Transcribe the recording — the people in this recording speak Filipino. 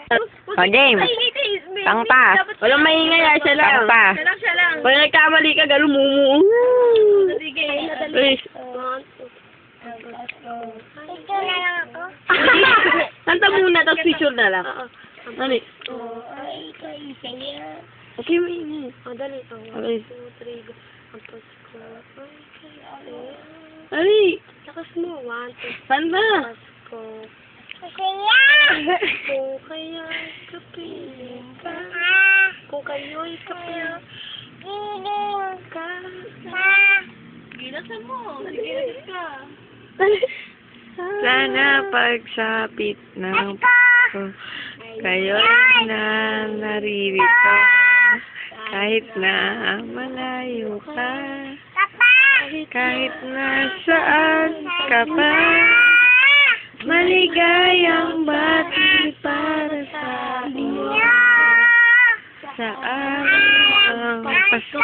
O, James. Kanta. Walang maingay, siya lang. Kanta. Siya lang. Pag nagkamali ka, gano'n mumu. Sige. Ito na lang ako. Kanta muna, tapos picture na lang. Ano? Ay, ikaw sa'yo. Okay, maingay. Dali. Okay. 2, 3, go. Ang Pasko. Ay, kayo. Ay! Lakas mo. 1, 2, Kanta! Pasko. Kaya! Kung kaya kapiling ka. Kung kayo'y kapiling ka. Gilasan mo. Gilasan ka. Sana pagsapit ng puso, kayo'y na naririto. Kahit na malayo ka, kahit na saan ka pa, maligayang bati para sa iyo. Sa araw ng Pasko.